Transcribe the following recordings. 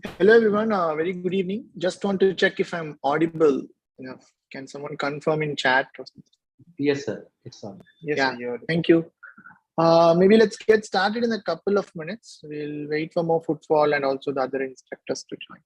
Hello everyone, very good evening. Just want to check if I'm audible enough. Can someone confirm in chat or something? Yes, sir. It's on. Yes, yeah, sir, thank you. Maybe let's get started in a couple of minutes. We'll wait for more footfall and also the other instructors to join.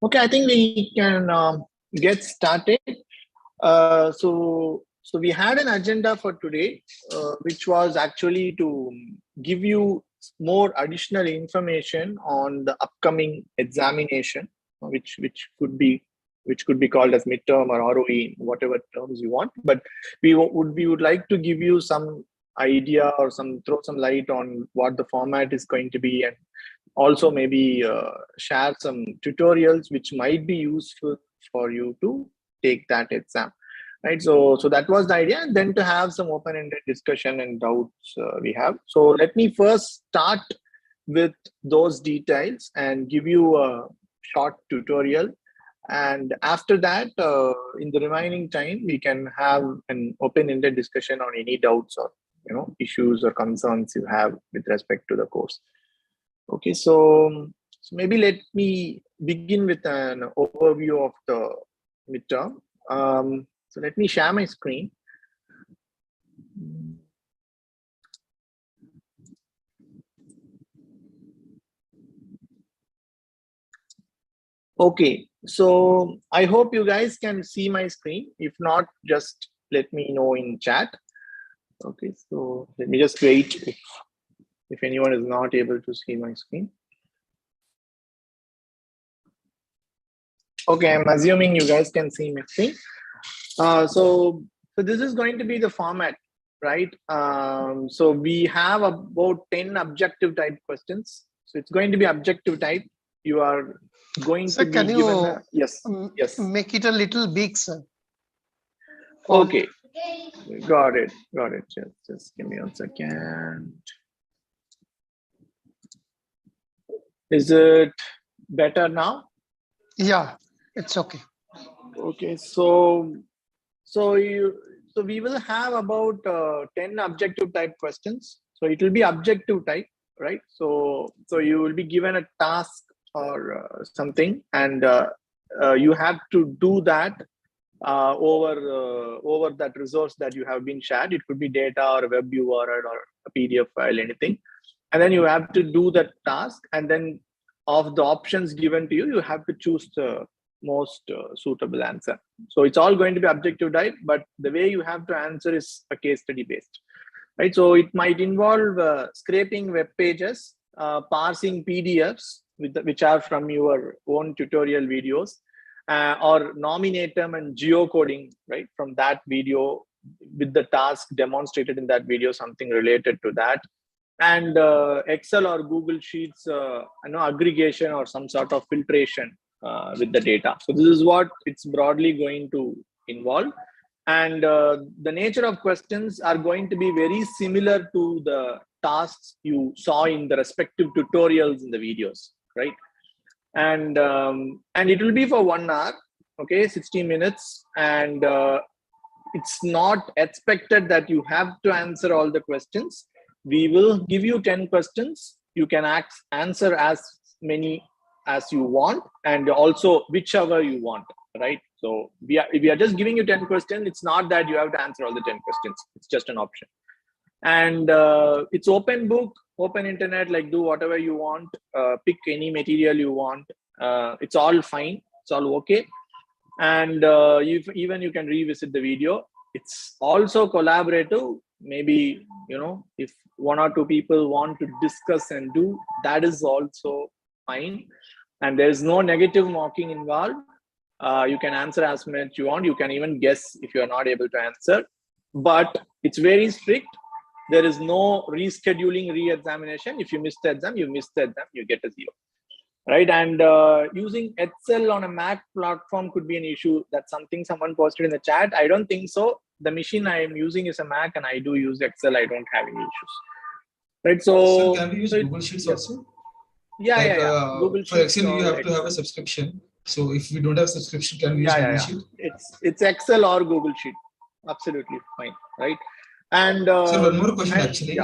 Okay, I think we can get started. So we had an agenda for today, which was actually to give you more additional information on the upcoming examination, which could be called as midterm or ROE, whatever terms you want. But we would like to give you some idea or throw some light on what the format is going to be, and also maybe share some tutorials which might be useful for you to take that exam, right? So that was the idea, and then to have some open-ended discussion and doubts we have. So let me first start with those details and give you a short tutorial, and after that in the remaining time we can have an open-ended discussion on any doubts or issues or concerns you have with respect to the course. Okay, so maybe let me begin with an overview of the midterm. So let me share my screen. Okay, so I hope you guys can see my screen. If not, just let me know in chat. Okay, so let me just wait if anyone is not able to see my screen. Okay, I'm assuming you guys can see my screen. So this is going to be the format, right? So we have about 10 objective type questions. So it's going to be objective type. You are going to be given yes. Make it a little big, sir. Okay, got it. Just give me 1 second. Is it better now? Yeah, it's okay. Okay, so we will have about 10 objective type questions. So it will be objective type, right? So you will be given a task or something, and you have to do that over that resource that you have been shared. It could be data or a web URL or a PDF file, anything. And then you have to do that task, and then of the options given to you, you have to choose the most suitable answer. So it's all going to be objective type, but the way you have to answer is a case study based, right? So it might involve scraping web pages, parsing PDFs which are from your own tutorial videos, or nominatum and geocoding, right, from that video with the task demonstrated in that video, something related to that. And Excel or Google Sheets, aggregation or some sort of filtration with the data. So this is what it's broadly going to involve. And the nature of questions are going to be very similar to the tasks you saw in the respective tutorials in the videos, right? And it will be for 1 hour, okay, 60 minutes. And it's not expected that you have to answer all the questions. We will give you 10 questions. You can answer as many as you want, and also whichever you want, right? So we are just giving you 10 questions. It's not that you have to answer all the 10 questions. It's just an option. And it's open book, open internet, like do whatever you want, pick any material you want. It's all fine, it's all okay. And even you can revisit the video. It's also collaborative. Maybe, if one or two people want to discuss and do, that is also fine. And there's no negative marking involved. You can answer as much you want. You can even guess if you are not able to answer, but it's very strict. There is no rescheduling, re-examination. If you miss the exam, you miss the exam, you get a 0. Right? And using Excel on a Mac platform could be an issue. That's something someone posted in the chat. I don't think so. The machine I am using is a Mac, and I do use Excel. I don't have any issues. Right? So can we use Google Sheets also? Yeah, like, yeah. Google for Sheets. Excel, you have to have a subscription. So if we don't have subscription, can we use Google Sheet? It's Excel or Google Sheet. Absolutely fine. Right? And so one more question, actually.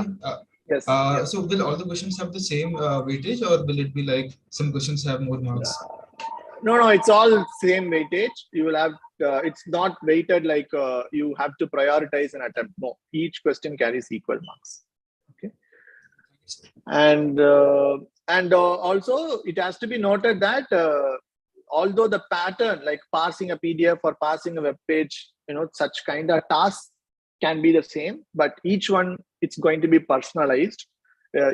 Yes. So will all the questions have the same weightage, or will it be like some questions have more marks? No, it's all same weightage. You will have, it's not weighted like you have to prioritize an attempt. No, each question carries equal marks. Okay. And also it has to be noted that although the pattern, like parsing a PDF or parsing a web page, such kind of tasks can be the same, but each one, it's going to be personalized.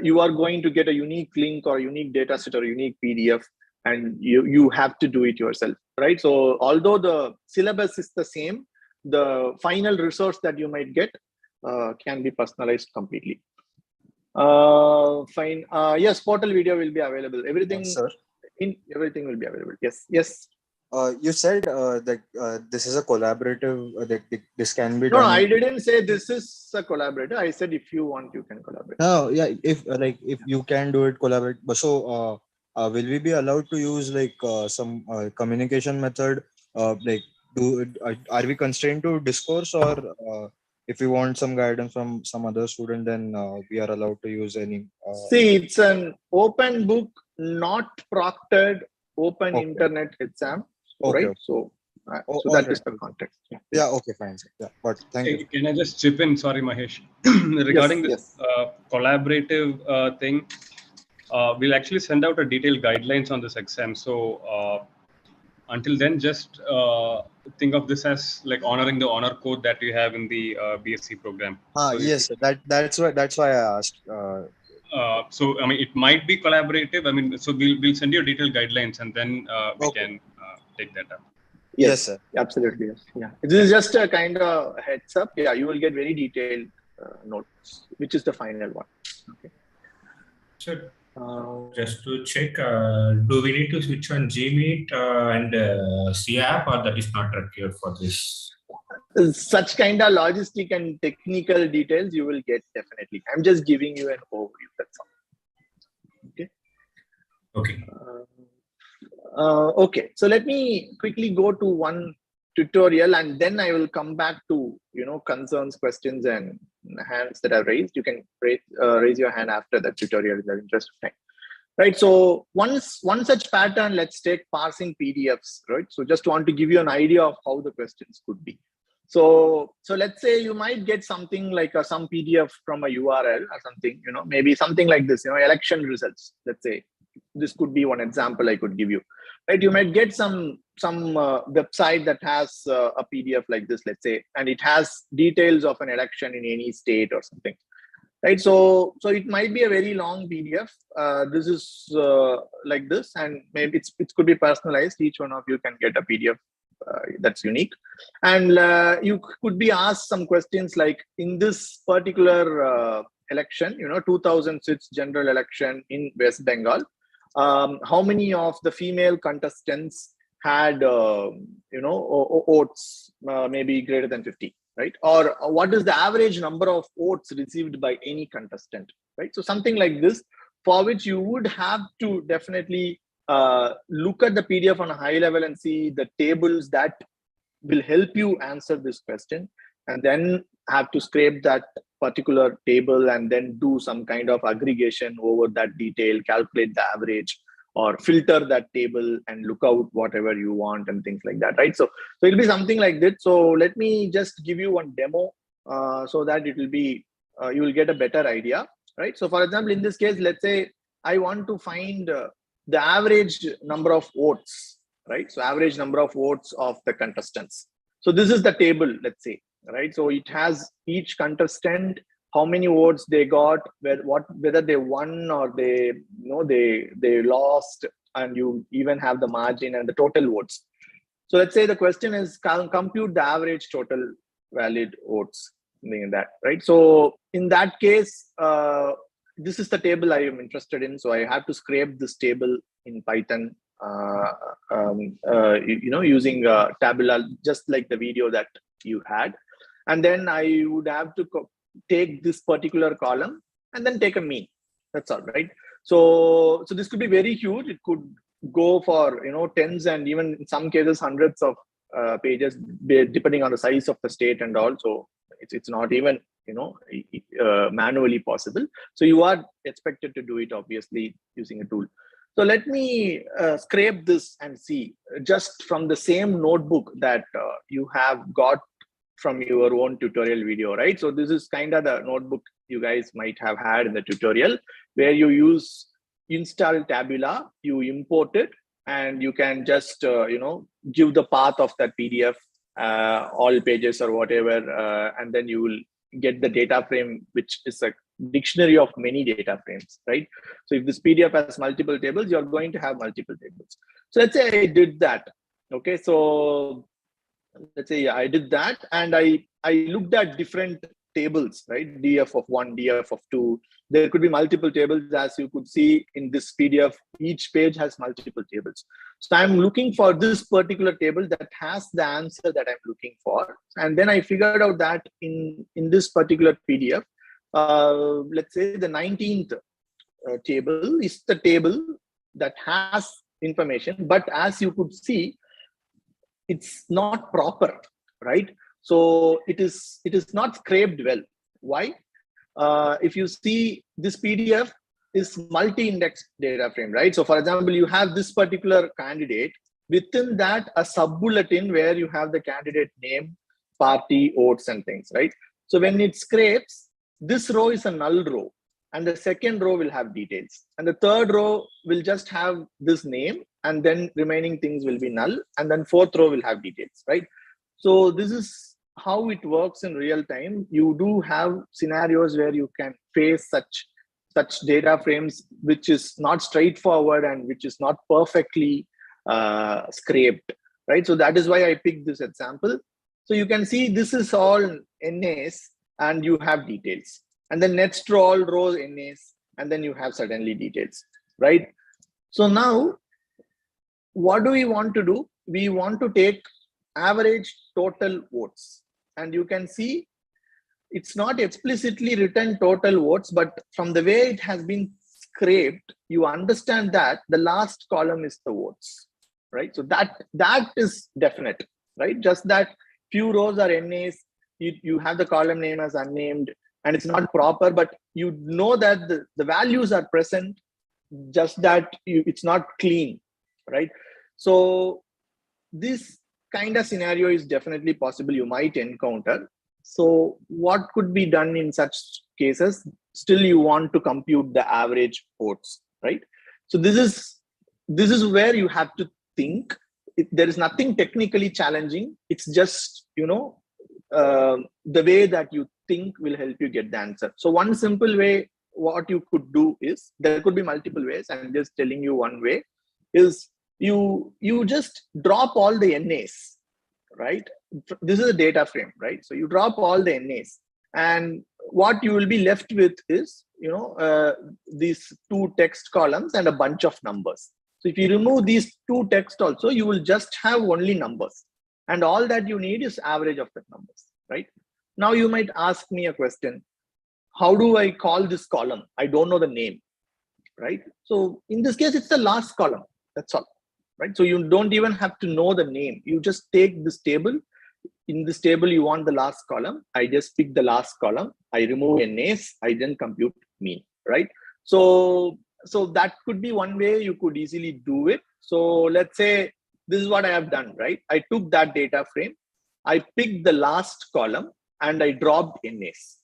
You are going to get a unique link or unique data set or unique PDF, and you have to do it yourself, right? So although the syllabus is the same, the final resource that you might get can be personalized completely. Fine. Yes, portal video will be available. Everything, sir. Everything will be available. Yes. You said that this is a collaborative. That this can be done. No, I didn't say this is a collaborative. I said if you want, you can collaborate. No, yeah. If you can do it, collaborate. But so, will we be allowed to use some communication method? Are we constrained to discourse, or if we want some guidance from some other student, then we are allowed to use any? See, it's an open book, not proctored, open internet exam. Okay. Right? So that is the context. Yeah. Okay. Fine. Yeah. But thank you. Can I just chip in? Sorry, Mahesh. Regarding this collaborative thing, we'll actually send out a detailed guidelines on this exam. So until then, just think of this as like honoring the honor code that you have in the BSc program. So yes, that's why I asked. So I mean, it might be collaborative. I mean, so we'll send you detailed guidelines, and then we can take that up. Yes, sir. Absolutely. Yes. Yeah. This is just a kind of heads up. Yeah, you will get very detailed notes, which is the final one. Okay. Sure. Just to check, do we need to switch on Gmeet and C app, or that is not required for this? Such kind of logistic and technical details you will get definitely. I'm just giving you an overview. That's all. Okay. Okay. Okay. So let me quickly go to one tutorial, and then I will come back to concerns, questions, and hands that are raised. You can raise your hand after the tutorial in the interest of time. Right. So one such pattern, let's take parsing PDFs. Right. So just want to give you an idea of how the questions could be. So let's say you might get something like some PDF from a URL or something, maybe something like this, election results. Let's say this could be one example I could give you, right? You might get some website that has a PDF like this, let's say, and it has details of an election in any state or something, right? So it might be a very long PDF. This is like this, and maybe it could be personalized. Each one of you can get a PDF that's unique, and you could be asked some questions like, in this particular election, 2006 general election in West Bengal, how many of the female contestants had votes maybe greater than 50, right? Or what is the average number of votes received by any contestant, right? So something like this, for which you would have to definitely look at the PDF on a high level and see the tables that will help you answer this question, and then have to scrape that particular table and then do some kind of aggregation over that detail, calculate the average, or filter that table and look out whatever you want and things like that, right? So it'll be something like that. So let me just give you one demo so that it will be you will get a better idea, right? So for example, in this case, let's say I want to find the average number of votes, right? So average number of votes of the contestants. So this is the table, let's say, right? So it has each contestant, how many votes they got, whether they won or they lost, and you even have the margin and the total votes. So let's say the question is compute the average total valid votes, something like that, right? So in that case, this is the table I am interested in. So I have to scrape this table in Python, using tabular, just like the video that you had. And then I would have to take this particular column and then take a mean. That's all, right? So this could be very huge. It could go for tens and even in some cases hundreds of pages, depending on the size of the state and all. So it's not even manually possible. So you are expected to do it obviously using a tool. So let me scrape this and see just from the same notebook that you have got from your own tutorial video, right? So this is kind of the notebook you guys might have had in the tutorial, where you use install tabula, you import it, and you can just give the path of that PDF, all pages or whatever, and then you will get the data frame, which is a dictionary of many data frames, right? So if this PDF has multiple tables, you're going to have multiple tables. So let's say I did that. Okay, so let's say I did that, and I looked at different tables, right? DF of 1, DF of 2. There could be multiple tables, as you could see in this PDF. Each page has multiple tables. So I'm looking for this particular table that has the answer that I'm looking for. And then I figured out that in this particular PDF, let's say the 19th table is the table that has information, but as you could see, it's not proper, right? So it is not scraped well. Why? If you see, this PDF is multi-index data frame, right? So for example, you have this particular candidate, within that a sub-bulletin where you have the candidate name, party, votes and things, right? So when it scrapes, this row is a null row, and the second row will have details, and the third row will just have this name, and then remaining things will be null, and then fourth row will have details, right? So this is how it works in real time. You do have scenarios where you can face such data frames which is not straightforward and which is not perfectly scraped, right? So that is why I picked this example. So you can see this is all NAs and you have details, and then next row all rows NAs, and then you have suddenly details, right? So now what do we want to do? We want to take average total votes, and you can see it's not explicitly written total votes, but from the way it has been scraped, you understand that the last column is the votes, right? So that is definite, right? Just that few rows are NAs, you have the column name as unnamed, and it's not proper, but you know that the values are present, just that it's not clean, right? So this kind of scenario is definitely possible, you might encounter. So what could be done in such cases? Still you want to compute the average votes, right? So this is where you have to think. There is nothing technically challenging. It's just the way that you think will help you get the answer. So one simple way what you could do is, there could be multiple ways, I'm just telling you one way, is you just drop all the NAs, right? This is a data frame, right? So you drop all the NAs, and what you will be left with is these two text columns and a bunch of numbers. So if you remove these two text also, you will just have only numbers, and all that you need is average of the numbers, right? Now you might ask me a question, how do I call this column? I don't know the name, right? So in this case, it's the last column, that's all, right? So you don't even have to know the name. You just take this table. In this table, you want the last column. I just pick the last column. I remove NAs. I then compute mean, right? So that could be one way you could easily do it. So let's say this is what I have done, right? I took that data frame. I picked the last column and I dropped NAs.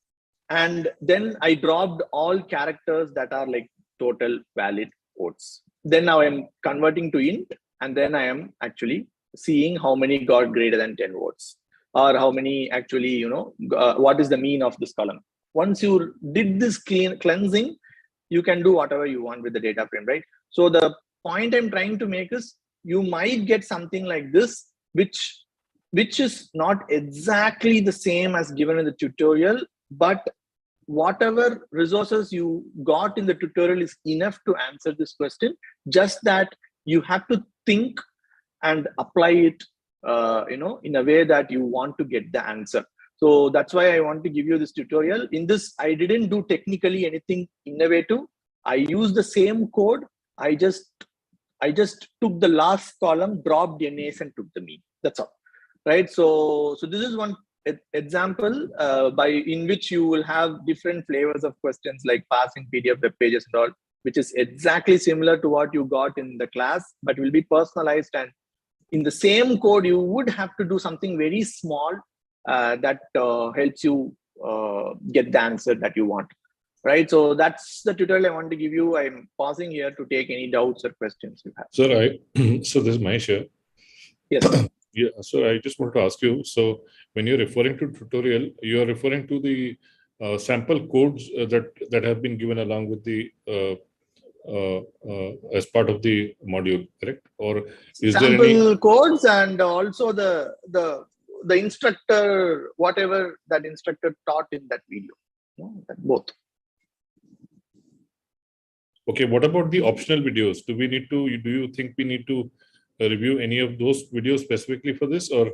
And then I dropped all characters that are like total valid votes. Then now I'm converting to int, and then I am actually seeing how many got greater than 10 votes, or how many actually, what is the mean of this column. Once you did this cleansing, you can do whatever you want with the data frame, right? So the point I'm trying to make is you might get something like this, which is not exactly the same as given in the tutorial, but whatever resources you got in the tutorial is enough to answer this question. Just that you have to think and apply it, in a way that you want to get the answer. So that's why I want to give you this tutorial. In this, I didn't do technically anything innovative. I used the same code. I just took the last column, dropped NAs, and took the mean. That's all, right? So this is one example in which you will have different flavors of questions like passing PDF web pages and all, which is exactly similar to what you got in the class, but will be personalized. And in the same code, you would have to do something very small that helps you get the answer that you want, right? So that's the tutorial I want to give you. I'm pausing here to take any doubts or questions you have. Sir, so this is Mahesh here. Yes. Yeah, so I just want to ask you, so when you're referring to tutorial, you are referring to the sample codes that have been given along with the as part of the module, correct? Or is sample there any codes, and also the instructor, whatever that instructor taught in that video, both. Okay, what about the optional videos? Do you think we need to review any of those videos specifically for this, or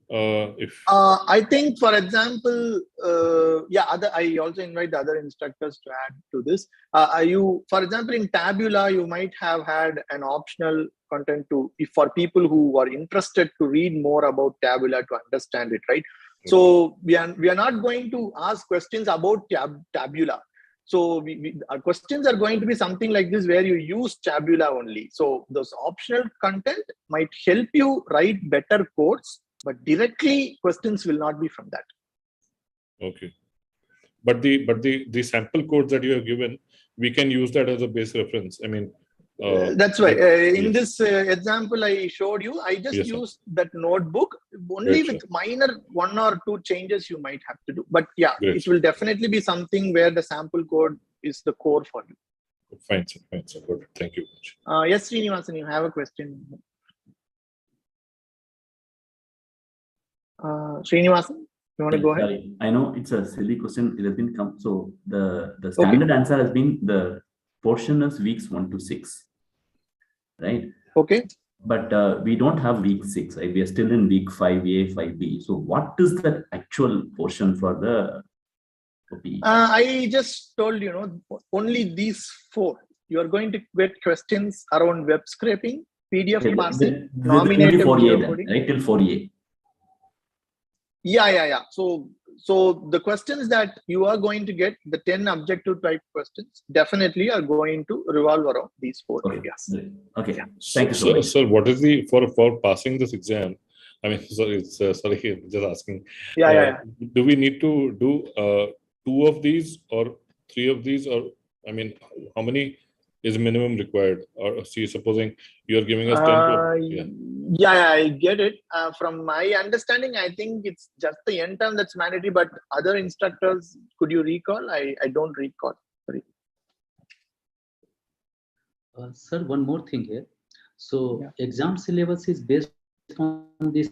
I think, for example, I also invite the other instructors to add to this. For example, in Tabula, you might have had an optional content for people who are interested to read more about Tabula to understand it, right? Okay. So we are not going to ask questions about Tabula. So our questions are going to be something like this, where you use Tabula only. So those optional content might help you write better codes, but directly questions will not be from that. Okay. But the sample codes that you have given, we can use that as a base reference. I mean, that's right. In this example I showed you, I just used that notebook only with minor 1 or 2 changes you might have to do. But yeah, it will definitely be something where the sample code is the core for you. Fine, sir. Good. Thank you. Yes, Srinivasan, you have a question. Srinivasan, you want to go ahead? Sorry, I know it's a silly question. It has been come. So the standard answer has been the portion is weeks 1 to 6, right? Okay. But we don't have week 6, right? We are still in week 5A, 5B. So what is the actual portion for the OP? I just told you, only these 4. You are going to get questions around web scraping, PDF parsing, nominative 4A then, right? Till 4A. Yeah. So the questions that you are going to get, the 10 objective type questions, definitely are going to revolve around these 4 areas. Okay. Yeah. Thank you so much. Sir, what is the for passing this exam? I mean, sorry, just asking. Yeah. Do we need to do 2 of these or 3 of these, or I mean, how many is minimum required? Or see, supposing you are giving us 10. Yeah, I get it. From my understanding, I think it's just the end term that's mandatory, but other instructors, could you recall? I don't recall. Sorry. Sir, one more thing here. So exam syllabus is based on these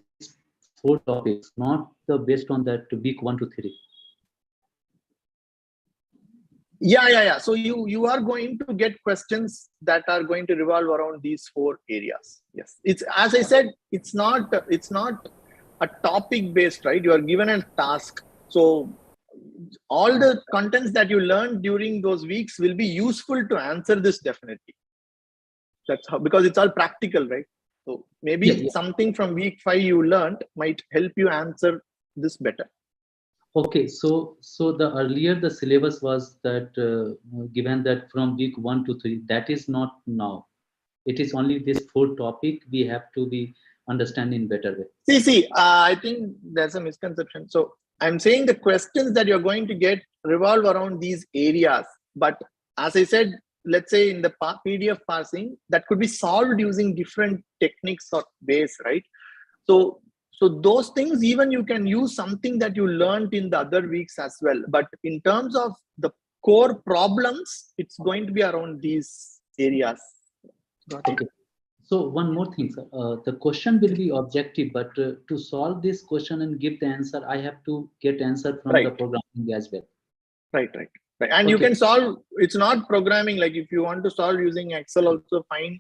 4 topics, not based on that week 1 to 3. Yeah. So you are going to get questions that are going to revolve around these 4 areas. Yes, it's, as I said, it's not a topic based, right? You are given a task, so all the contents that you learned during those weeks will be useful to answer this definitely. That's how, because it's all practical, right? So maybe something from week 5 you learned might help you answer this better. Okay, so the earlier the syllabus was that given that from week 1 to 3, that is not now. It is only this 4 topic we have to be understanding better way. See, I think there's a misconception. So I'm saying the questions that you're going to get revolve around these areas. But as I said, let's say in the PDF parsing, that could be solved using different techniques or ways, right? So those things, even you can use something that you learned in the other weeks as well. But in terms of the core problems, it's going to be around these areas. Okay. So one more thing, sir. The question will be objective, but to solve this question and give the answer, I have to get answer from the programming as well. Right. And you can solve, it's not programming, like if you want to solve using Excel also fine,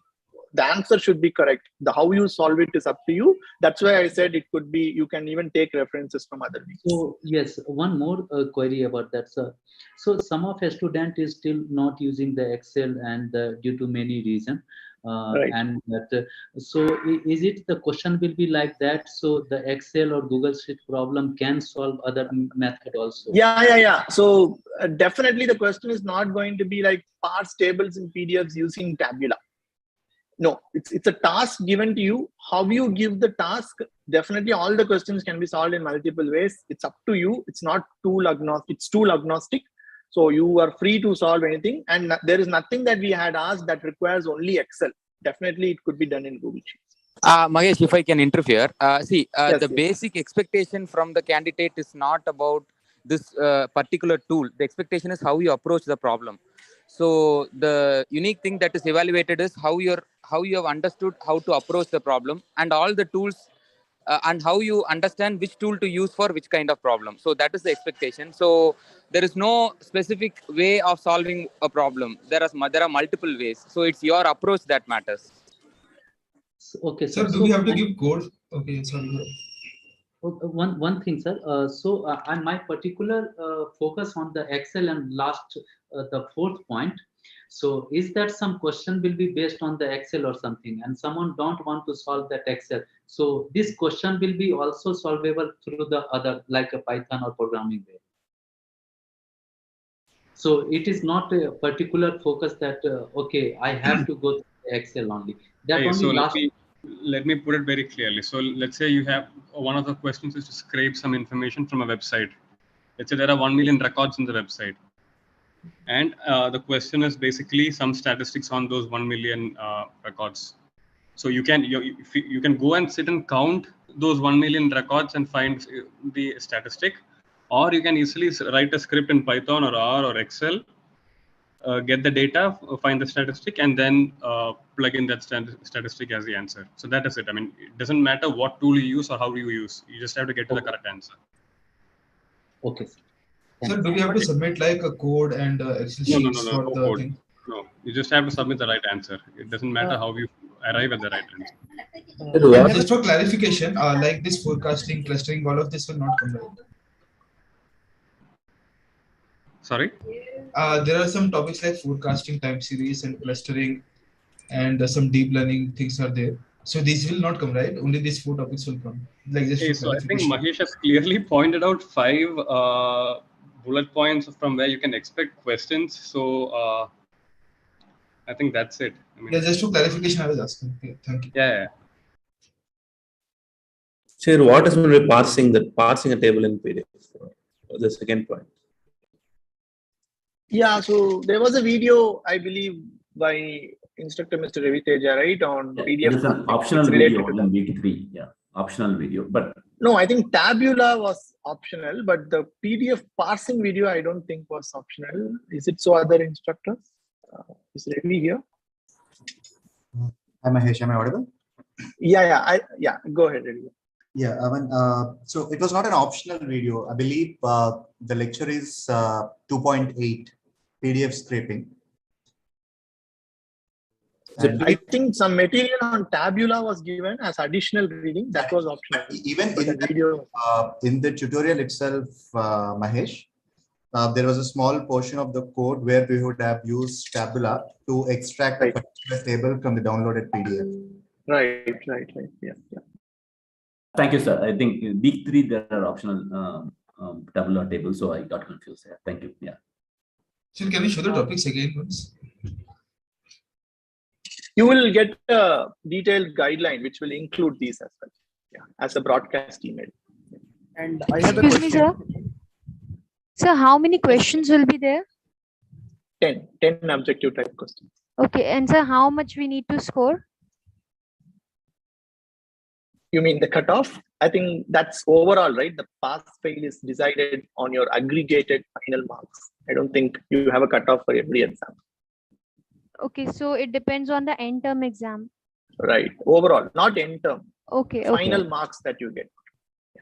the answer should be correct. The how you solve it is up to you. That's why I said it could be, you can even take references from other weeks. So yes, one more query about that, sir. So some of a student is still not using the Excel and due to many reasons. And that, so is it the question will be like that? So the Excel or Google Sheet problem can solve other method also? Yeah. So definitely the question is not going to be like parse tables in PDFs using Tabula. No, it's a task given to you. How you give the task, definitely all the questions can be solved in multiple ways. It's up to you. It's not tool agnostic. It's tool agnostic. So you are free to solve anything. And there is nothing that we had asked that requires only Excel. Definitely it could be done in Google Sheets. Mahesh, if I can interfere. The basic expectation from the candidate is not about this particular tool. The expectation is how you approach the problem. So the unique thing that is evaluated is how you have understood how to approach the problem, and all the tools and how you understand which tool to use for which kind of problem. So that is the expectation. So there is no specific way of solving a problem. There are multiple ways. So it's your approach that matters. Okay, sir. Do we have to give code? Okay, sorry. One thing, sir. My particular focus on the Excel and last the fourth point. So is that some question will be based on the Excel or something, and someone don't want to solve that Excel? So this question will be also solvable through the other, like a Python or programming way. So it is not a particular focus that okay, I have to go to Excel only. That Okay, only so last. Let me put it very clearly. So let's say you have one of the questions is to scrape some information from a website. Let's say there are 1 million records in the website, and the question is basically some statistics on those 1 million records. So you can go and sit and count those 1 million records and find the statistic, or you can easily write a script in Python or R or Excel. Get the data, find the statistic, and then plug in that statistic as the answer. So that is it. I mean, it doesn't matter what tool you use or how you use. You just have to get to the correct answer. Okay. So do we have to submit like a code and Excel sheets for the code. thing? No, you just have to submit the right answer. It doesn't matter how you arrive at the right answer. Just for clarification, like this forecasting, clustering, all of this will not come right. Sorry? There are some topics like forecasting, time series, and clustering, and some deep learning things are there. So these will not come, right? Only these 4 topics will come. Like this. Okay, so I think Mahesh has clearly pointed out 5 bullet points from where you can expect questions. So I think that's it. I mean, just for clarification, I was asking. Okay, thank you. Yeah. Sir, what is meant by parsing a table in PDF? The second point. Yeah, so there was a video, I believe, by instructor Mr. Ravi Teja, right, on PDF. It is an optional video in week 3. Yeah, optional video. But no, I think Tabula was optional, but the PDF parsing video, I don't think was optional. Is it so, other instructors? Is Ravi here? Hi, Mahesh. Am I audible? Yeah. Go ahead, Ravi. Yeah, so it was not an optional video. I believe the lecture is 2.8 PDF scraping. I think some material on Tabula was given as additional reading. That was optional. Even in the video, in the tutorial itself, Mahesh, there was a small portion of the code where we would have used Tabula to extract a particular table from the downloaded PDF. Right. Yeah. Thank you, sir. I think in week 3 there are optional tabular tables, so I got confused there. Thank you. Yeah. So can you show the topics again once? You will get a detailed guideline which will include these as well. Yeah, as a broadcast email. And I have a question. So how many questions will be there? 10 objective type questions. Okay, and sir, how much we need to score? You mean the cutoff? I think that's overall, right? The pass fail is decided on your aggregated final marks. I don't think you have a cutoff for every exam. Okay, so it depends on the end term exam. Right. Overall, not end term. Okay. Final Okay. marks that you get.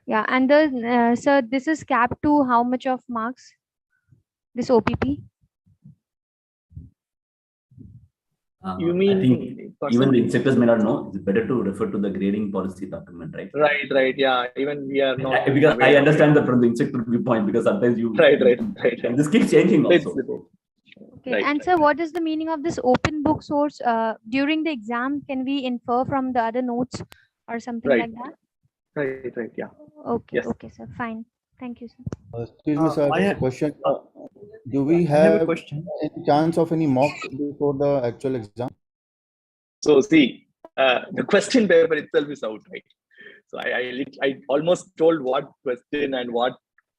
Yeah, and the sir, this is capped to how much of marks? This OPP? You I mean think even the inspectors may not know. It's better to refer to the grading policy document, right? Right. Yeah. Even we are not. Because I understand that from the inspector viewpoint, because sometimes you. Right. And this keeps changing also. Okay, Right, and sir, what is the meaning of this open book source? During the exam, can we infer from the other notes or something like that? Right. Yeah. Okay. Yes. Okay, sir. Fine. Thank you, sir. Excuse me, sir. I have a question. Do we I have a have question. any chance of any mock before the actual exam? So see, the question paper itself is out, right? So I almost told what question and what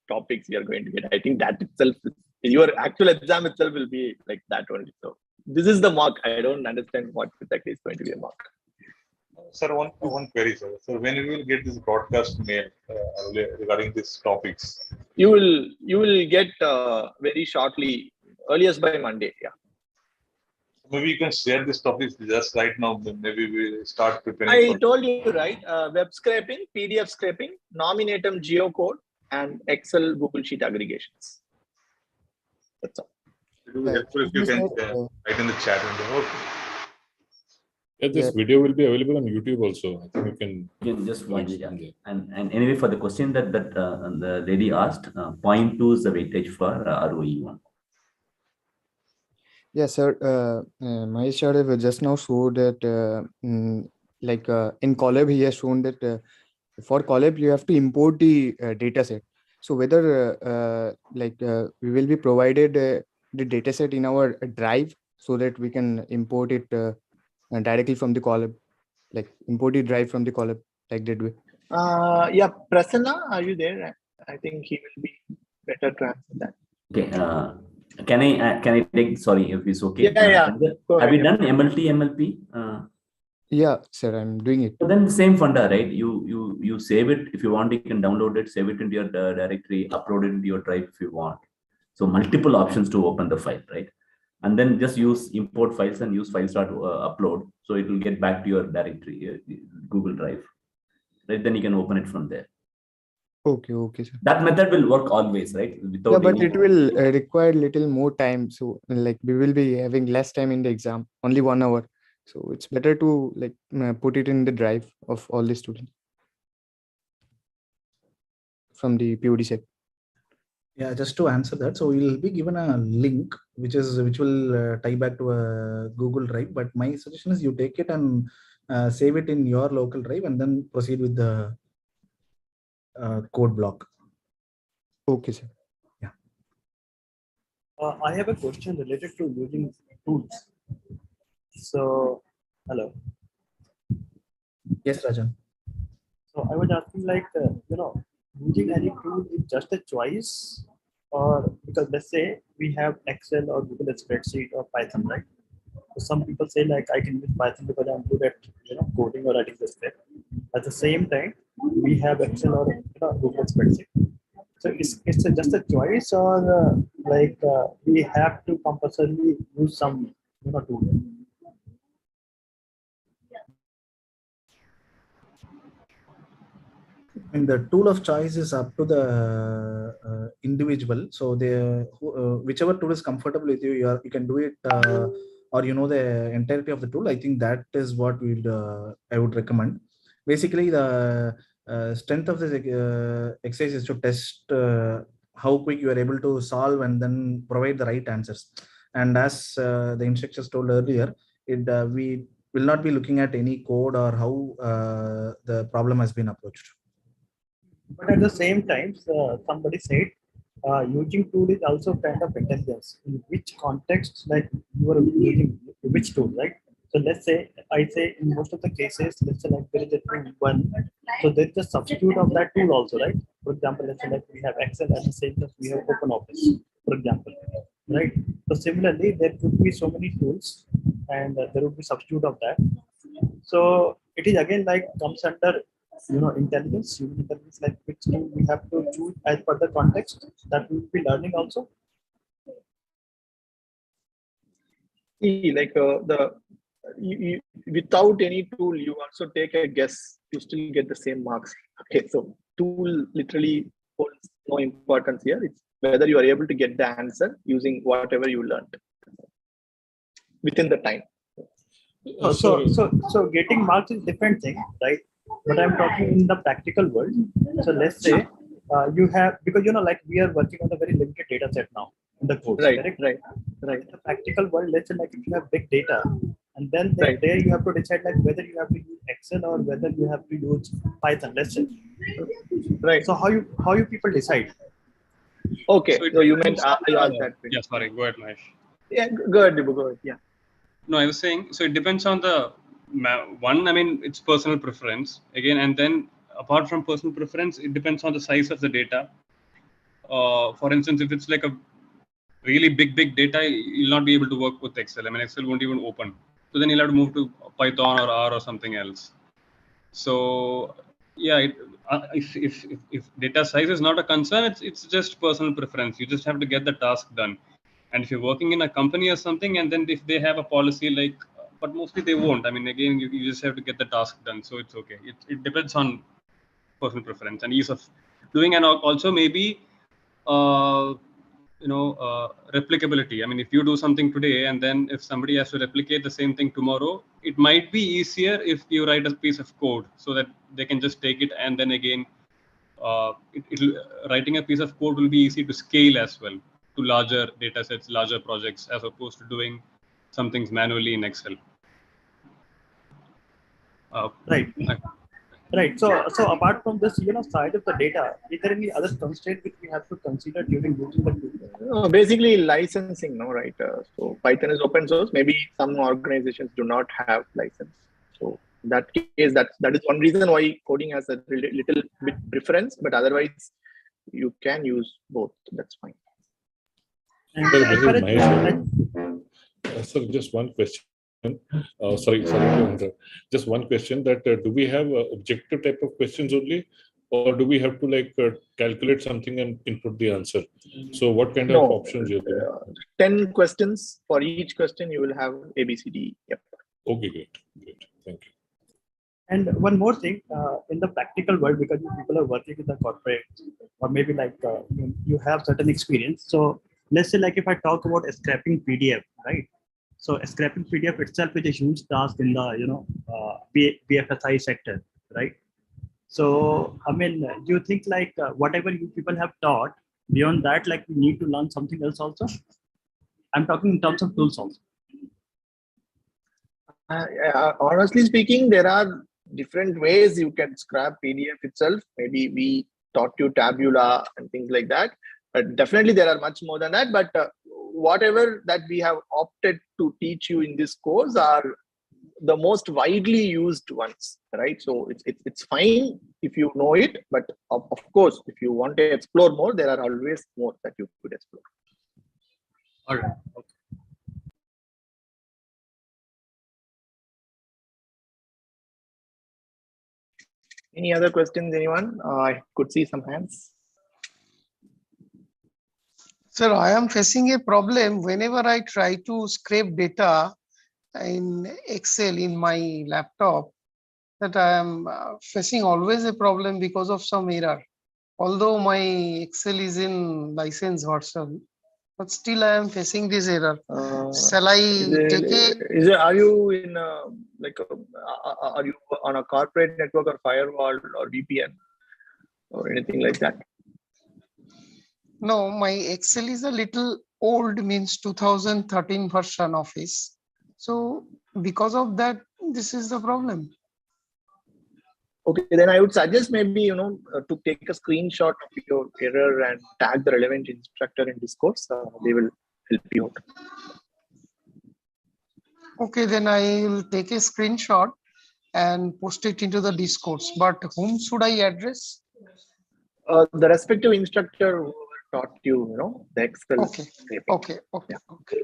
topics we are going to get. I think that itself, your actual exam itself will be like that only. So this is the mock. I don't understand what exactly is going to be a mock. Sir, one query, sir. So when you will get this broadcast mail regarding these topics? You will get very shortly, earliest by Monday. Yeah. Maybe you can share these topics just right now. Maybe we'll start preparing. I told you, right? Web scraping, PDF scraping, nominatum geocode, and Excel Google Sheet aggregations. That's all. It will be helpful if you can write in the chat window. Okay. Yeah, this video will be available on YouTube also. I think you can just watch it. Yeah. And anyway, for the question that the lady asked, 0.2 is the weightage for ROE1. Yes, sir. My sir just now showed that, in Colab, he has shown that for Colab, you have to import the data set. So whether we will be provided the data set in our drive so that we can import it directly from the Colab, like import the drive from the Colab, like that way. Yeah, Prasanna, are you there? I think he will be better to answer that. Okay. Can I take, sorry, if it's okay? Yeah. Have you done MLP? Yeah, sir, I'm doing it. So then same funda, right? You save it. If you want, you can download it, save it into your directory, upload it into your drive if you want. So multiple options to open the file, right? And then just use import files and use files.upload. So it will get back to your directory, Google Drive. Right? Then you can open it from there. Okay, sir. That method will work always, right? Yeah, but it will require little more time. So like we will be having less time in the exam, only 1 hour. So it's better to put it in the drive of all the students from the POD set. Yeah, just to answer that, so we will be given a link which will tie back to a Google Drive. But my suggestion is you take it and save it in your local drive and then proceed with the code block. Okay, sir. Yeah. I have a question related to using tools. So, hello. Yes, Rajan. So I was asking, using any tool is just a choice, or because let's say we have Excel or Google spreadsheet or Python, right? So some people say I can use Python because I'm good at coding or writing the script. At the same time, we have Excel or Google spreadsheet. So it's just a choice, or we have to compulsorily use some tool. I mean, the tool of choice is up to the individual. So whichever tool is comfortable with you, you can do it, or the entirety of the tool. I think that is what I would recommend. Basically, the strength of this exercise is to test how quick you are able to solve and then provide the right answers. And as the instructors told earlier, we will not be looking at any code or how the problem has been approached. But at the same time, somebody said using tool is also kind of intelligence. In which context, you are using which tool, right? So let's say, I say in most of the cases, let's say like there is a tool one, so there's a substitute of that tool also, right? For example, let's say like we have Excel at the same time we have OpenOffice, for example, right? So similarly, there could be so many tools, and there would be substitute of that. So it is again like comes under intelligence, human intelligence, like which tool we have to choose as per the context that we will be learning also. Like without any tool, you also take a guess, you still get the same marks. Okay, so tool literally holds no importance here. It's whether you are able to get the answer using whatever you learned within the time. So getting marks is different thing, right? But I'm talking in the practical world. So let's say you have, because like we are working on a very limited data set now in the course, right, correct? Right. In the practical world, let's say like if you have big data, and then there you have to decide like whether you have to use Excel or whether you have to use Python, let's say. Right. So how you people decide? Okay, so you meant that. Yeah, sorry, go ahead, Mahesh. Yeah, go ahead. Yeah. No, I was saying, so it depends on the one. I mean, it's personal preference again, and then apart from personal preference, it depends on the size of the data. For instance, if it's like a really big data, you'll not be able to work with Excel. I mean, Excel won't even open. So then you'll have to move to Python or R or something else. So yeah, if data size is not a concern, it's just personal preference. You just have to get the task done. And if you're working in a company or something, and then if they have a policy like, but mostly they won't. I mean, again, you just have to get the task done. So it's okay. It depends on personal preference and ease of doing, and also maybe replicability. I mean, if you do something today and then if somebody has to replicate the same thing tomorrow, it might be easier if you write a piece of code so that they can just take it, and then again, writing a piece of code will be easy to scale as well to larger data sets, larger projects, as opposed to doing some things manually in Excel. Right. So apart from this, side of the data, is there any other constraint which we have to consider during using the tool? Basically licensing, no, right? So Python is open source. Maybe some organizations do not have license. So in that case, that is one reason why coding has a little bit preference, but otherwise you can use both. That's fine. Sir, this is Mahesh. Sir, just one question. Sorry to interrupt. Just one question, that do we have objective type of questions only, or do we have to calculate something and input the answer? So what kind of options you have? 10 questions. For each question you will have A, B, C, D. Yep. Okay, great. Thank you. And one more thing, in the practical world, because you people are working in the corporate, or maybe like you have certain experience. So let's say like if I talk about scrapping PDF, right? So scrapping PDF itself is a huge task in the BFSI sector, right? So I mean, do you think like whatever you people have taught, beyond that, like we need to learn something else also? I'm talking in terms of tools also. Honestly speaking, there are different ways you can scrap PDF itself. Maybe we taught you Tabula and things like that. But definitely there are much more than that. But whatever that we have opted to teach you in this course are the most widely used ones, right? So it's fine if you know it, but of course, if you want to explore more, there are always more that you could explore. All right. Okay. Any other questions, anyone? I could see some hands. Sir, I am facing a problem whenever I try to scrape data in Excel in my laptop, that I am facing always a problem because of some error. Although my Excel is in license version, but still I am facing this error. Shall I take it? Are you in are you on a corporate network or firewall or VPN or anything like that? No, my Excel is a little old, means 2013 version Office. So because of that, this is the problem. Okay, then I would suggest maybe, to take a screenshot of your error and tag the relevant instructor in Discourse. They will help you out. Okay, then I will take a screenshot and post it into the discourse. But whom should I address? The respective instructor who taught you, the Excel. Okay. Okay. Okay. Okay.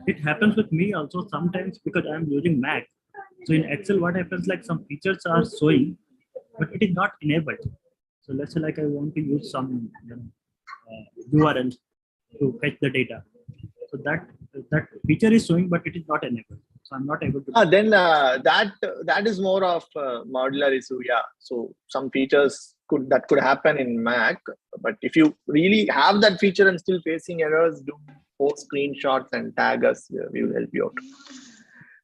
It happens with me also sometimes because I'm using Mac. So in Excel, what happens like some features are showing, but it is not enabled. So let's say like I want to use some URL to fetch the data. So that feature is showing, but it is not enabled. So I'm not able to. Then that is more of modular issue. Yeah. So some features could happen in Mac, but if you really have that feature and still facing errors, do post screenshots and tag us. We will help you out.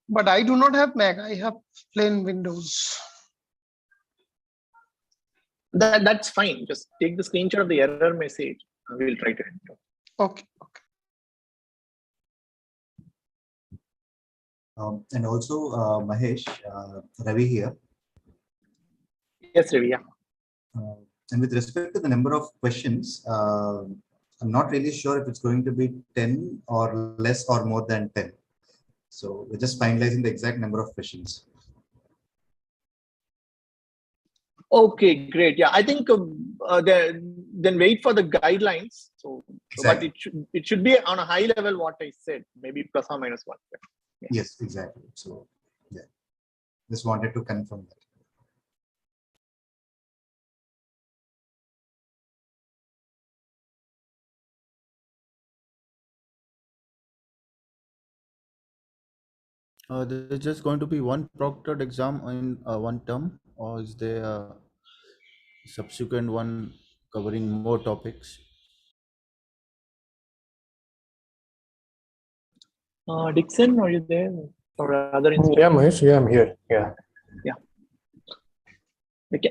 But I do not have Mac. I have plain Windows. That's fine. Just take the screenshot of the error message. We will try to help you. Okay. And also, Mahesh, Ravi here. Yes, Ravi. Yeah. And with respect to the number of questions, I'm not really sure if it's going to be 10 or less or more than 10. So we're just finalizing the exact number of questions. Okay, great. Yeah, I think then wait for the guidelines. So, exactly. But it should be on a high level. What I said, maybe plus or minus 1. Yeah. Yes, exactly. So, yeah, just wanted to confirm that. There's just going to be one proctored exam in one term, or is there a subsequent one covering more topics? Dixon, are you there? Or other Yeah, Mahesh. Yeah, I'm here. Yeah. Yeah.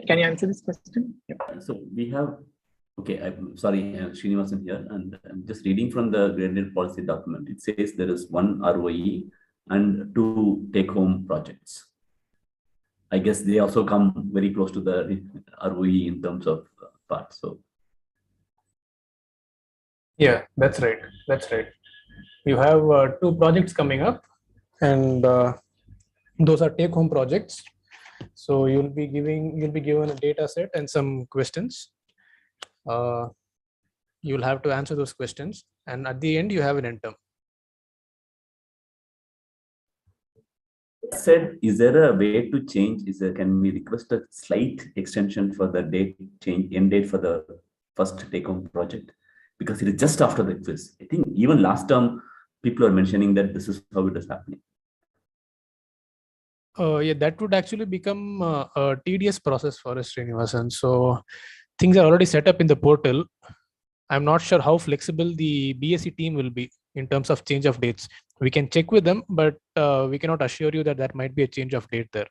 Can you answer this question? Yeah. So we have, okay, I'm sorry, Srinivasan here, and I'm just reading from the graded policy document. It says there is 1 ROE and 2 take-home projects. I guess they also come very close to the ROE in terms of part. So. Yeah, that's right. That's right. You have 2 projects coming up, and those are take-home projects. So you'll be given a data set and some questions. You'll have to answer those questions, and at the end you have an end term. Said, is there a way to change? Can we request a slight extension for the end date for the first take-home project? Because it is just after the quiz. I think even last term, people are mentioning that this is how it is happening. Yeah, that would actually become a TDS process for us, Srinivasan. So things are already set up in the portal. I'm not sure how flexible the BSc team will be in terms of change of dates. We can check with them, but we cannot assure you that there might be a change of date there.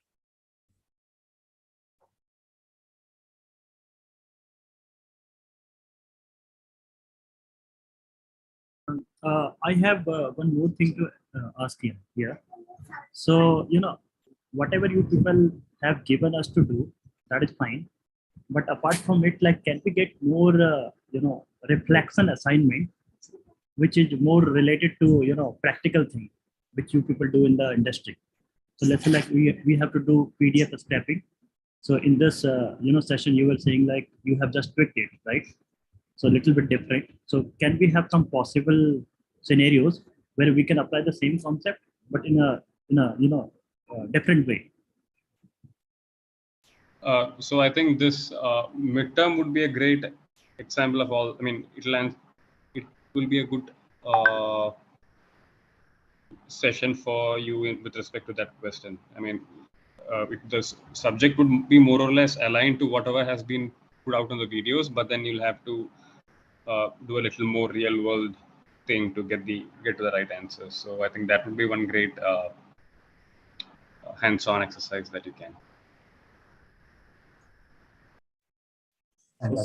I have one more thing to ask you here. So, whatever you people have given us to do, that is fine. But apart from it, like, can we get more, reflection assignment, which is more related to, practical thing, which you people do in the industry. So let's say like we have to do PDF scrapping. So in this, session, you were saying like you have just tweaked it, right? So a little bit different. So can we have some possible scenarios where we can apply the same concept, but in a different way? So I think this midterm would be a great example of all. I mean, it will be a good session for you with respect to that question. I mean, the subject would be more or less aligned to whatever has been put out on the videos, but then you'll have to do a little more real world thing to get to the right answers. So I think that would be one great hands-on exercise that you can.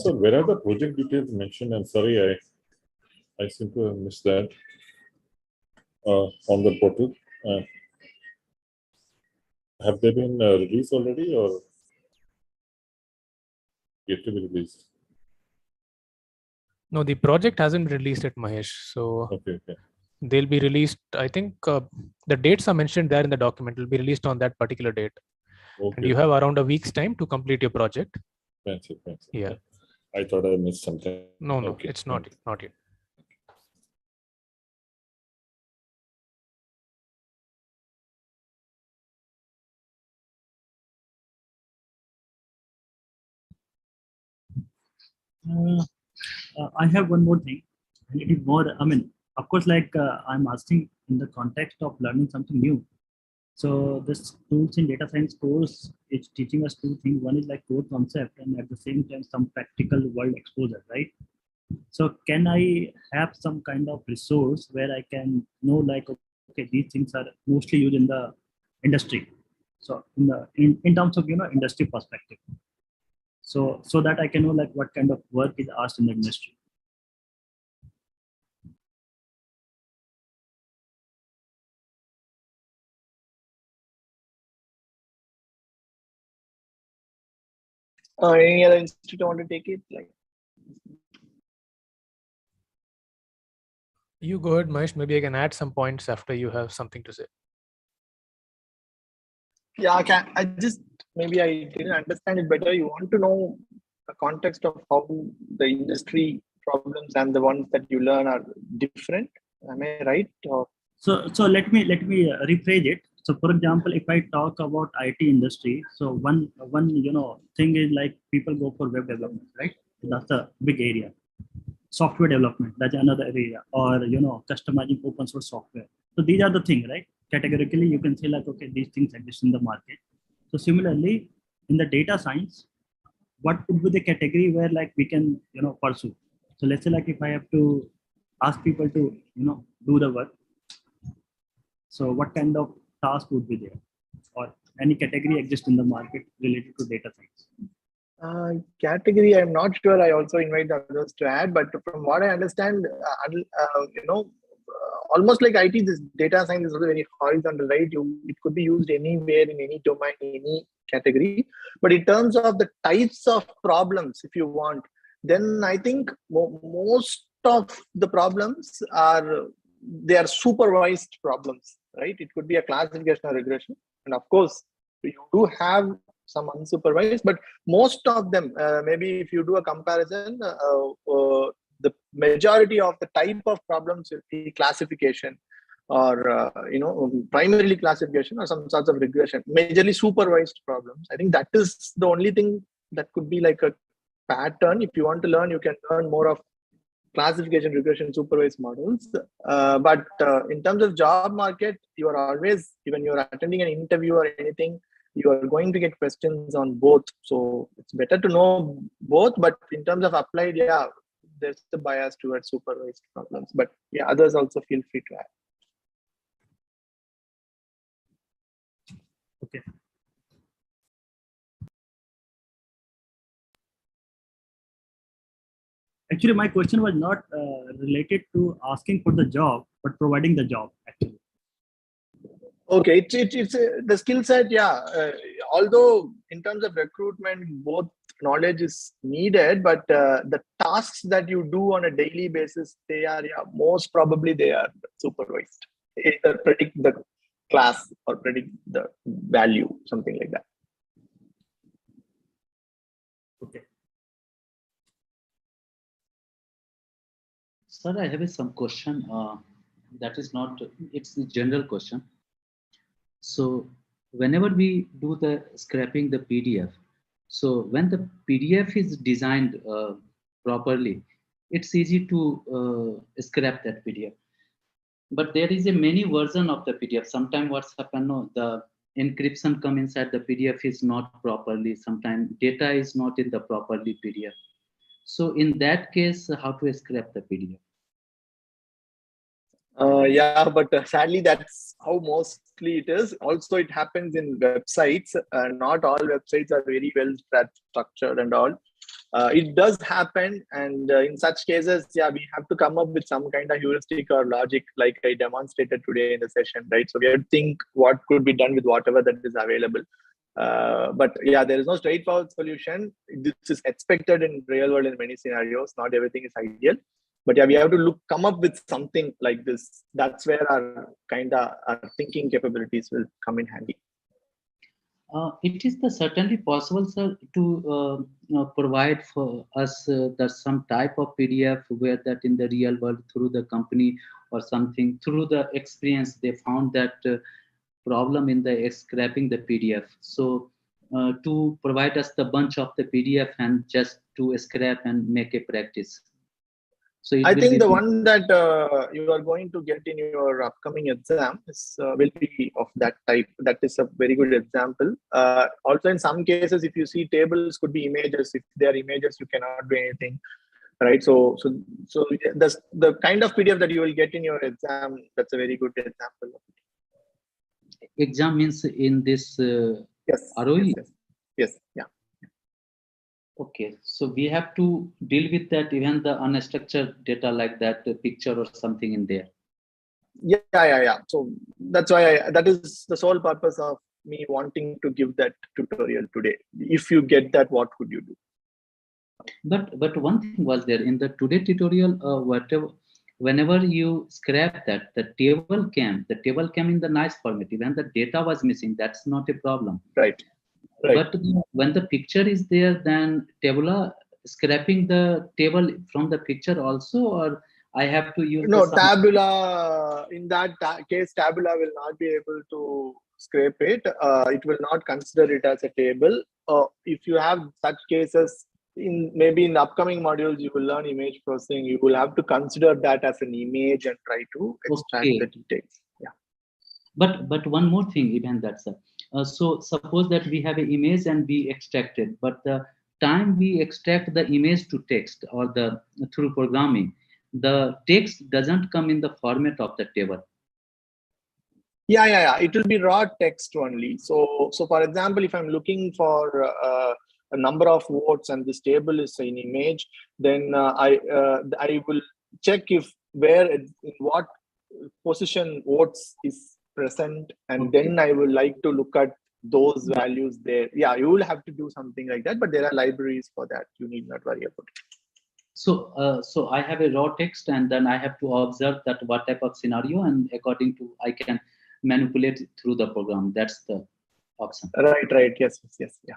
So where are the project details mentioned? I'm sorry, I seem to have missed that on the portal. Have they been released already, or yet to be released? No, the project hasn't released it, Mahesh. So okay. they'll be released. I think the dates are mentioned there in the document. Will be released on that particular date, and you have around a week's time to complete your project. That's it. Yeah. I thought I missed something. No, Okay. it's not yet. I have one more thing. A little more. I mean, of course, like I'm asking in the context of learning something new. So this tools in data science course is teaching us two things. One is like core concept, and at the same time some practical world exposure, right? So can I have some kind of resource where I can know like, okay, these things are mostly used in the industry. So in terms of industry perspective. So that I can know like what kind of work is asked in the industry. Any other institute want to take it? Like, You go ahead, Mahesh. Maybe I can add some points after you have something to say. yeah, I just maybe I didn't understand it better. You want to know the context of how the industry problems and the ones that you learn are different. Am I right? Or So let me rephrase it. So for example, if I talk about IT industry, so one thing is like people go for web development, right? That's a big area. Software development, that's another area, or customizing open source software. So these are the things, right? Categorically, you can say like, okay, these things exist in the market. So similarly, in the data science, what would be the category where like we can pursue? So let's say like if I have to ask people to do the work, so what kind of task would be there, or any category exist in the market related to data science? category, I'm not sure. I also invite others to add, but from what I understand, almost like IT, this data science is also very horizontal, right? It could be used anywhere in any domain, any category. But in terms of the types of problems, if you want, then I think most of the problems they are supervised problems, right? It could be a classification or regression, and of course, you do have some unsupervised, but most of them, maybe if you do a comparison, the majority of the type of problems will be classification or primarily classification or some sorts of regression, majorly supervised problems. I think that is the only thing that could be like a pattern. If you want to learn, you can learn more of classification, regression, supervised models. But in terms of job market, you are always, when you're attending an interview or anything, you are going to get questions on both. So it's better to know both. But in terms of applied, yeah, there's the bias towards supervised problems. But yeah, others also feel free to add. Okay. Actually, my question was not related to asking for the job, but providing the job, actually. Okay, it's the skill set, yeah. Although in terms of recruitment, both knowledge is needed, but the tasks that you do on a daily basis, they are, yeah, most probably they are supervised. Either predict the class or predict the value, something like that. Okay. Sir, I have some question. That is not, it's a general question. So whenever we do the scraping the PDF, so when the PDF is designed properly, it's easy to scrap that PDF. But there is a many version of the PDF. Sometimes what's happened, no, the encryption come inside the PDF is not properly. Sometimes data is not in the properly PDF. So in that case, how to scrap the PDF? Yeah, but sadly, that's how mostly it is. Also, it happens in websites. Not all websites are very well structured and all. It does happen, and in such cases, yeah, we have to come up with some kind of heuristic or logic, like I demonstrated today in the session, right? So we have to think what could be done with whatever that is available. But yeah, there is no straightforward solution. This is expected in real world in many scenarios. Not everything is ideal. But yeah, we have to come up with something like this. That's where our thinking capabilities will come in handy. It is certainly possible, sir, to provide for us some type of PDF where that in the real world through the company or something, through the experience, they found that problem in the scrapping the PDF. So to provide us the bunch of the PDF and just to scrap and make a practice. So I think the one that you are going to get in your upcoming exam will be of that type. That is a very good example. Also, in some cases, if you see tables could be images. If they are images, you cannot do anything, right? So that's the kind of PDF that you will get in your exam. That's a very good example of it. Exam means in this yes, ROE? Yes, yeah. Okay, so we have to deal with that, even the unstructured data like that, the picture or something in there. Yeah. So that's why that is the sole purpose of me wanting to give that tutorial today. If you get that, what could you do? But one thing was there in the today tutorial, whenever you scrap that, the table came in the nice format. Even the data was missing, that's not a problem. Right. But when the picture is there, then scrapping the table from the picture also, or I have to use Tabula. In that case, Tabula will not be able to scrape it. It will not consider it as a table. If you have such cases, maybe in the upcoming modules, you will learn image processing. You will have to consider that as an image and try to extract the details. Yeah. But one more thing, even that, sir. So suppose that we have an image and we extract it, but the time we extract the image to text or through programming, the text doesn't come in the format of the table. Yeah. It will be raw text only. So for example, if I'm looking for a number of votes and this table is an image, then I will check in what position votes is present, and then I would like to look at those values there. Yeah, you will have to do something like that, but there are libraries for that. You need not worry about it. So I have a raw text, and then I have to observe that what type of scenario, and according to I can manipulate it through the program. That's the option. Right. Yes. Yeah.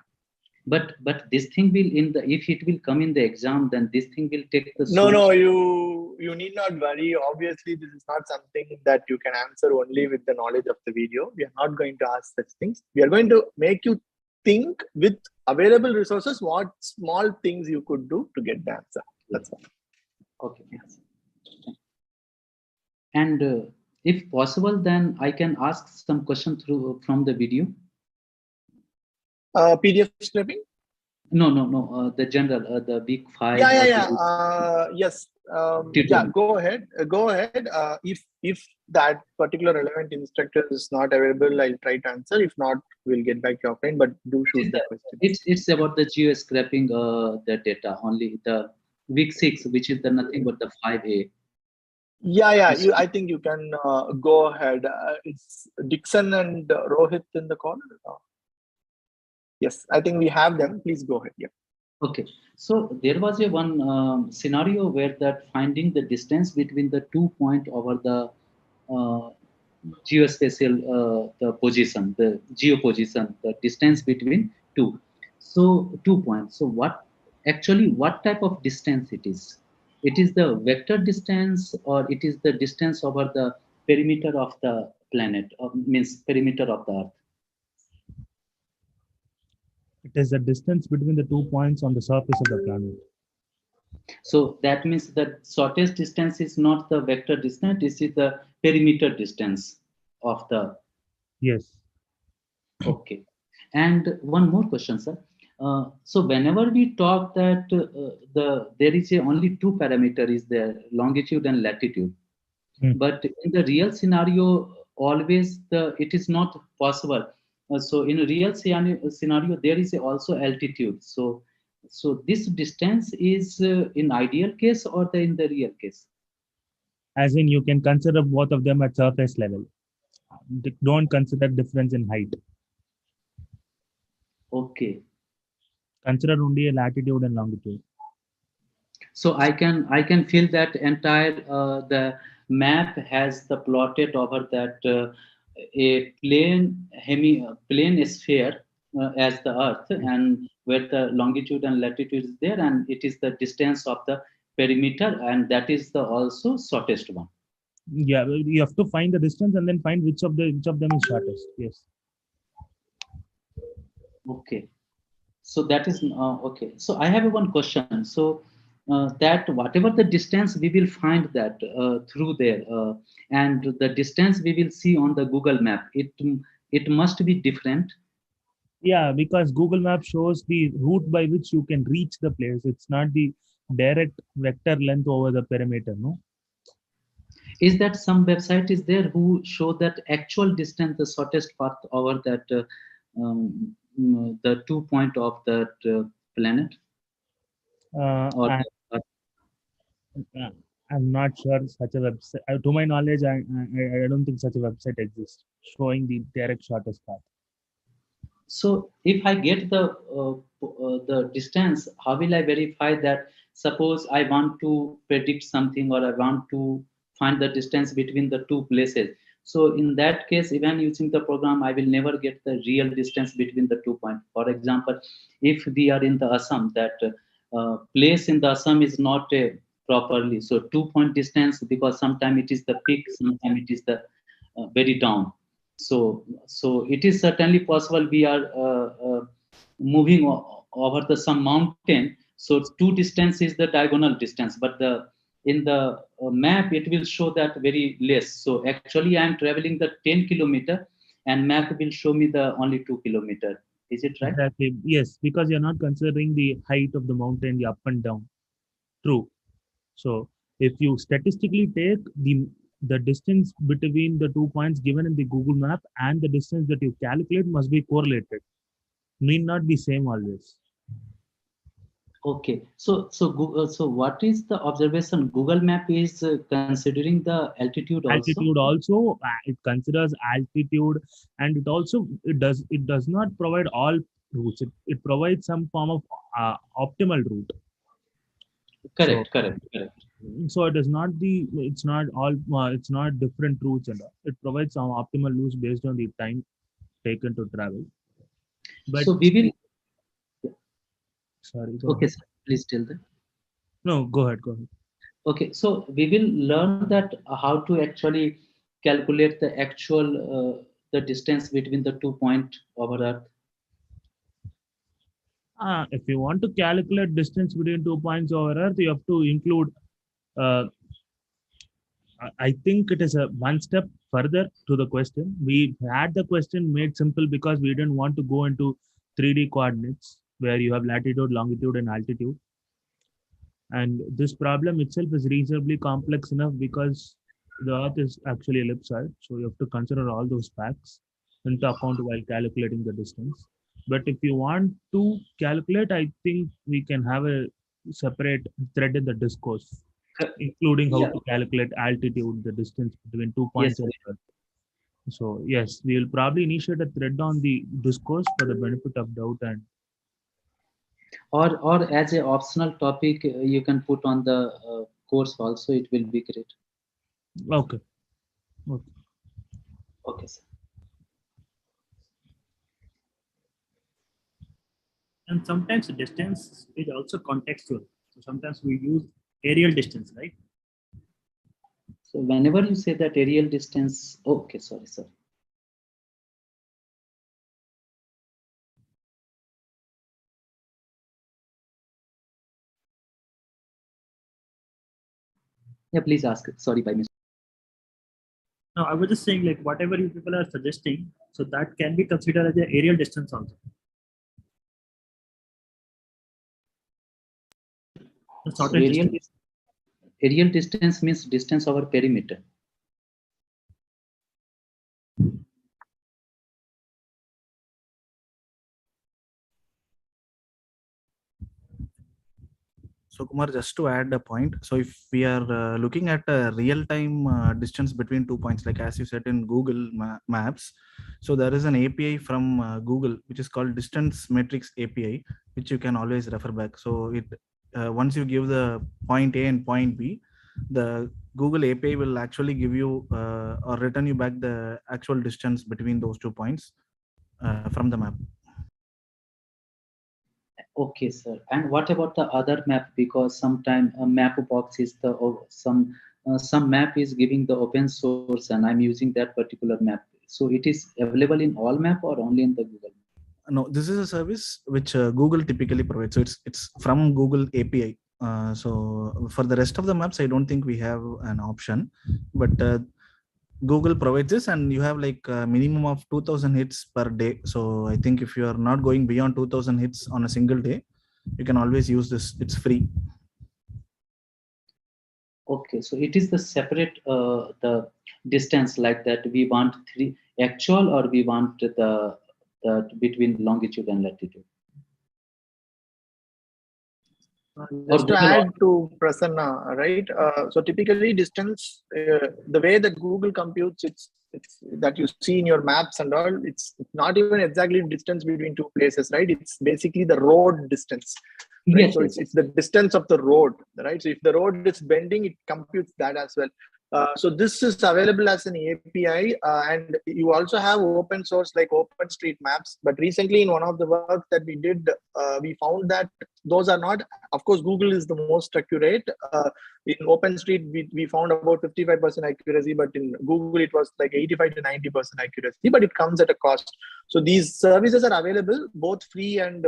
But this thing will if it will come in the exam, then this thing will take the No, you need not worry. Obviously, this is not something that you can answer only with the knowledge of the video. We are not going to ask such things. We are going to make you think with available resources what small things you could do to get the answer. That's all. Okay. Yes. And if possible, then I can ask some question from the video. PDF scraping? No. The general, the big five. Yeah. Yes. Yeah. Go ahead. If that particular relevant instructor is not available, I'll try to answer. If not, we'll get back to your friend. But do shoot the question. It's about the geo scraping the data only. The week 6, which is nothing but the 5A. Yeah. I think you can go ahead. It's Dixon and Rohit in the call. Yes, I think we have them. Please go ahead. Yeah. Okay. So there was one scenario where that finding the distance between the 2 point over the geospatial the position, the geo position, the distance between two. So 2 points. So what type of distance it is? It is the vector distance, or it is the distance over the perimeter of the planet, means perimeter of the Earth? It is the distance between the 2 points on the surface of the planet. So that means the shortest distance is not the vector distance, this is the perimeter distance of the... Yes. Okay. And one more question, sir. So whenever we talk that there is only 2 parameter is there, longitude and latitude. But in the real scenario, always it is not possible. So in a real scenario, there is also altitude. So this distance is in ideal case or in the real case? As in, you can consider both of them at surface level. Don't consider difference in height. Okay. Consider only a latitude and longitude. So I can feel that entire the map has the plotted over that a plane sphere as the Earth, and where the longitude and latitude is there, and it is the distance of the perimeter, and that is the also shortest one. Yeah, you have to find the distance and then find which of them is shortest. Yes. Okay. So that is okay. So I have one question. So that whatever the distance we will find that through there, and the distance we will see on the Google map, it must be different. Yeah, because Google Map shows the route by which you can reach the place. It's not the direct vector length over the perimeter, no? Is that some website is there who show that actual distance, the shortest path over that the 2 point of that planet? Or I'm not sure such a website. To my knowledge, I don't think such a website exists showing the direct shortest path. So if I get the distance, how will I verify that? Suppose I want to predict something, or I want to find the distance between the two places. So in that case, even using the program, I will never get the real distance between the 2 points. For example, if we are in the Assam, that place in the Assam is not properly. So 2 point distance, because sometimes it is the peak, sometimes it is the very down. So it is certainly possible we are moving over the some mountain. So two distance is the diagonal distance, but in the map it will show that very less. So actually I am traveling the 10 kilometer, and map will show me the only 2 kilometer. Is it right? Exactly. Yes, because you're not considering the height of the mountain, the up and down. True. So if you statistically take the distance between the 2 points given in the Google map and the distance that you calculate must be correlated. Need not be same always. Okay, so Google, so what is the observation? Google Map is considering the altitude also. Altitude also, it considers altitude, and it does not provide all routes. It provides some form of optimal route. Correct. So it is not it's not different routes and all. It provides some optimal routes based on the time taken to travel. But so we will. Sorry. Okay, sir, please tell them. No, go ahead. Okay, so we will learn that how to actually calculate the actual the distance between the 2 points over Earth. If you want to calculate distance between 2 points over Earth, you have to include. I think it is a one step further to the question. We had the question made simple because we didn't want to go into 3D coordinates where you have latitude, longitude, and altitude. And this problem itself is reasonably complex enough because the Earth is actually ellipsoid. So you have to consider all those facts into account while calculating the distance. But if you want to calculate, I think we can have a separate thread in the discourse, including how to calculate altitude, the distance between 2 points of Earth. So yes, we will probably initiate a thread on the discourse for the benefit of doubt, and or as a optional topic you can put on the course also. It will be great. Okay, sir. And sometimes distance is also contextual. So sometimes we use aerial distance, right? So whenever you say that aerial distance, okay, sorry. Yeah, please ask. Sorry, by mistake. No, I was just saying, like, whatever you people are suggesting, so that can be considered as an aerial distance also. So aerial distance means distance over perimeter. So Kumar, just to add a point, so if we are looking at a real-time distance between 2 points, like as you said in Google Maps, so there is an API from Google which is called Distance Metrics API, which you can always refer back. So once you give the point A and point B, the Google API will actually give you or return you back the actual distance between those 2 points from the map. Okay, sir. And what about the other map? Because sometimes a map box is the some map is giving the open source, and I'm using that particular map. So it is available in all map or only in the Google? No, this is a service which Google typically provides. So it's from Google API. So for the rest of the maps, I don't think we have an option, but Google provides this, and you have like a minimum of 2000 hits per day. So I think if you are not going beyond 2000 hits on a single day, you can always use this. It's free. Okay, so it is the separate the distance like that. We want 3 actual, or we want the between longitude and latitude. Just to add to Prasanna, right? So typically distance, the way that Google computes, it's that you see in your maps and all, it's not even exactly distance between 2 places, right? It's basically the road distance. Right? Yes, so yes. it's the distance of the road, right? So if the road is bending, it computes that as well. So this is available as an API, and you also have open source like OpenStreetMaps. But recently, in one of the work that we did, we found that those are not. Of course, Google is the most accurate. In OpenStreet, we found about 55% accuracy, but in Google, it was like 85 to 90% accuracy. But it comes at a cost. So these services are available, both free and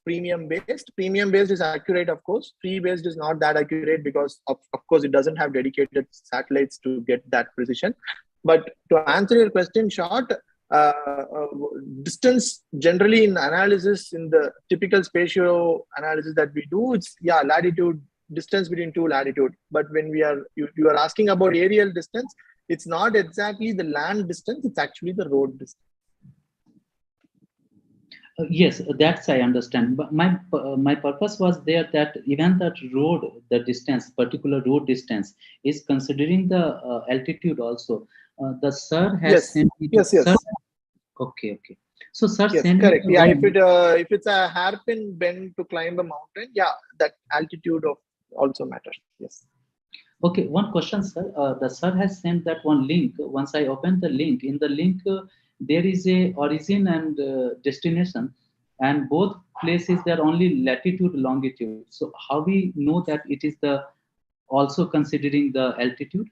premium based. Premium based is accurate, of course. Free based is not that accurate because of course it doesn't have dedicated satellites to get that precision. But to answer your question short, distance generally in analysis, in the typical spatial analysis that we do, it's latitude, distance between 2 latitude. But when you are asking about aerial distance, it's not exactly the land distance, it's actually the road distance. Yes, that's I understand. But my purpose was there that even that road, the distance, particular road distance, is considering the altitude also. The sir has sent me. Yes. Sir, okay. So sir sent Correct. me. Yeah, if it's a hairpin bend to climb a mountain, that altitude also matters. Yes. Okay, one question, sir. The sir has sent that one link. Once I open the link, in the link there is a origin and destination, and both places there only latitude, longitude. So how we know that it is the also considering the altitude?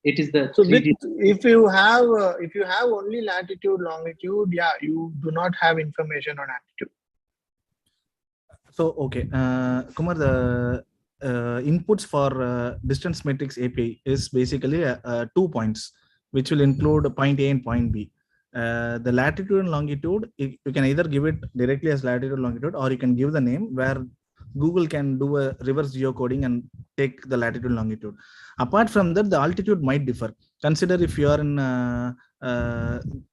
It is the so 3D. If you have only latitude, longitude, you do not have information on altitude. So okay, Kumar, the inputs for distance metrics API is basically 2 points, which will include point A and point B. The latitude and longitude, you can either give it directly as latitude longitude, or you can give the name where Google can do a reverse geocoding and take the latitude longitude. Apart from that, the altitude might differ. Consider if you are in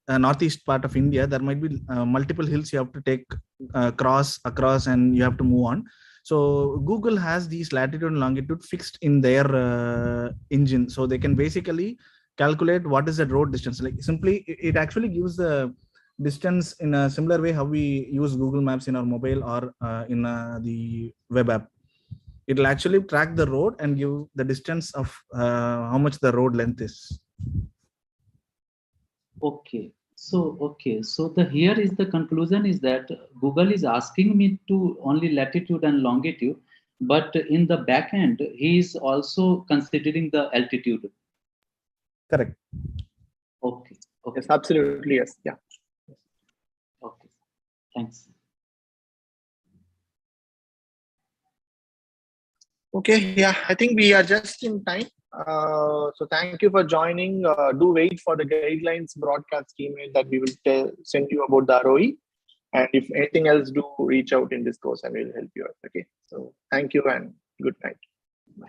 northeast part of India, there might be multiple hills you have to take across, and you have to move on. So Google has these latitude and longitude fixed in their engine, so they can basically calculate what is the road distance. Like simply, it actually gives the distance in a similar way how we use Google Maps in our mobile or in the web app. It'll actually track the road and give the distance of how much the road length is. Okay. So here is the conclusion is that Google is asking me to only latitude and longitude, but in the back end, he is also considering the altitude. Correct. Okay. Yes, absolutely. Yes. Yeah. Okay. Thanks. Okay. Yeah, I think we are just in time. So thank you for joining. Do wait for the guidelines broadcast email that we will send you about the ROE. And if anything else, do reach out in this course and we'll help you out. Okay. So thank you and good night. Bye.